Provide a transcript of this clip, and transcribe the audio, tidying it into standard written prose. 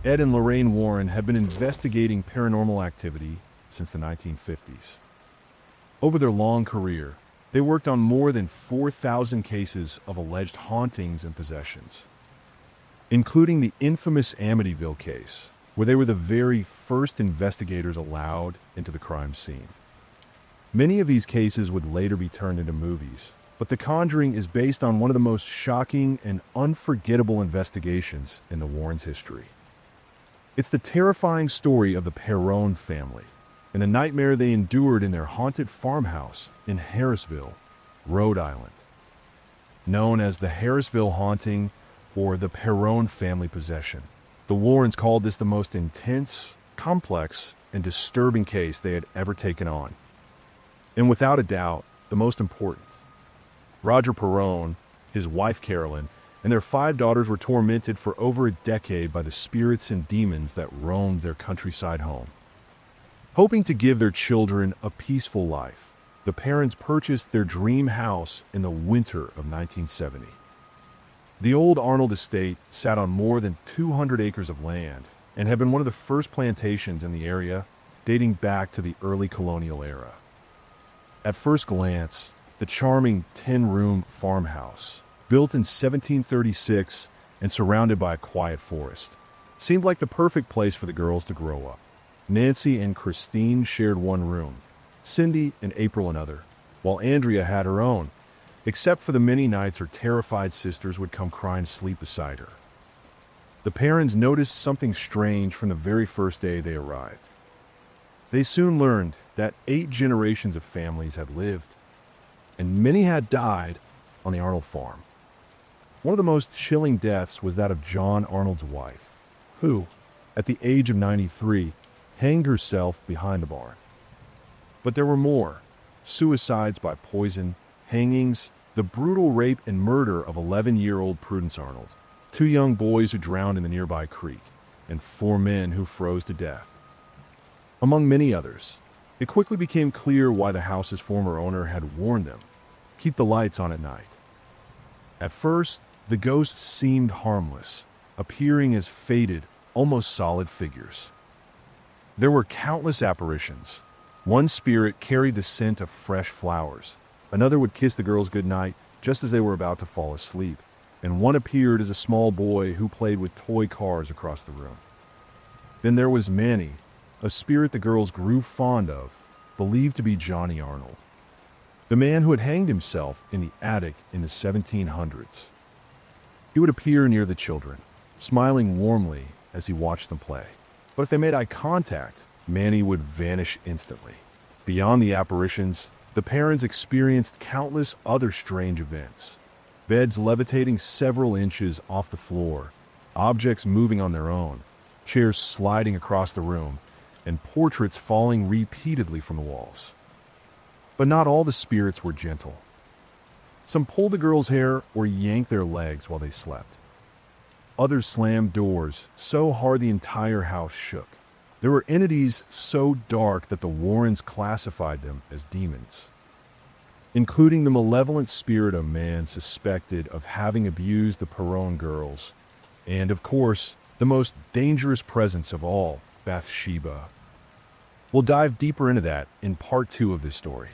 Ed and Lorraine Warren had been investigating paranormal activity since the 1950s. Over their long career, they worked on more than 4,000 cases of alleged hauntings and possessions, including the infamous Amityville case, where they were the very first investigators allowed into the crime scene. Many of these cases would later be turned into movies, but The Conjuring is based on one of the most shocking and unforgettable investigations in the Warrens' history. It's the terrifying story of the Perron family and the nightmare they endured in their haunted farmhouse in Harrisville, Rhode Island. Known as the Harrisville haunting or the Perron family possession, the Warrens called this the most intense, complex, and disturbing case they had ever taken on. And without a doubt, the most important. Roger Perron, his wife Carolyn, and their 5 daughters were tormented for over a decade by the spirits and demons that roamed their countryside home. Hoping to give their children a peaceful life, the parents purchased their dream house in the winter of 1970. The old Arnold estate sat on more than 200 acres of land and had been one of the first plantations in the area, dating back to the early colonial era. At first glance, the charming 10-room farmhouse, built in 1736 and surrounded by a quiet forest, seemed like the perfect place for the girls to grow up. Nancy and Christine shared one room, Cindy and April another, while Andrea had her own, except for the many nights her terrified sisters would come crying to sleep beside her. The parents noticed something strange from the very first day they arrived. They soon learned that 8 generations of families had lived, and many had died on the Arnold farm. One of the most chilling deaths was that of John Arnold's wife, who, at the age of 93, hanged herself behind the barn. But there were more: suicides by poison, hangings, the brutal rape and murder of 11-year-old Prudence Arnold, 2 young boys who drowned in the nearby creek, and 4 men who froze to death. Among many others, it quickly became clear why the house's former owner had warned them: keep the lights on at night. At first, the ghosts seemed harmless, appearing as faded, almost solid figures. There were countless apparitions. One spirit carried the scent of fresh flowers. Another would kiss the girls goodnight just as they were about to fall asleep. And one appeared as a small boy who played with toy cars across the room. Then there was Manny, a spirit the girls grew fond of, believed to be Johnny Arnold, the man who had hanged himself in the attic in the 1700s. He would appear near the children, smiling warmly as he watched them play. But if they made eye contact, Manny would vanish instantly. Beyond the apparitions, the parents experienced countless other strange events. Beds levitating several inches off the floor, objects moving on their own, chairs sliding across the room, and portraits falling repeatedly from the walls. But not all the spirits were gentle. Some pulled the girls' hair or yanked their legs while they slept. Others slammed doors so hard the entire house shook. There were entities so dark that the Warrens classified them as demons, including the malevolent spirit of man suspected of having abused the Perron girls, and, of course, the most dangerous presence of all, Bathsheba. We'll dive deeper into that in part 2 of this story.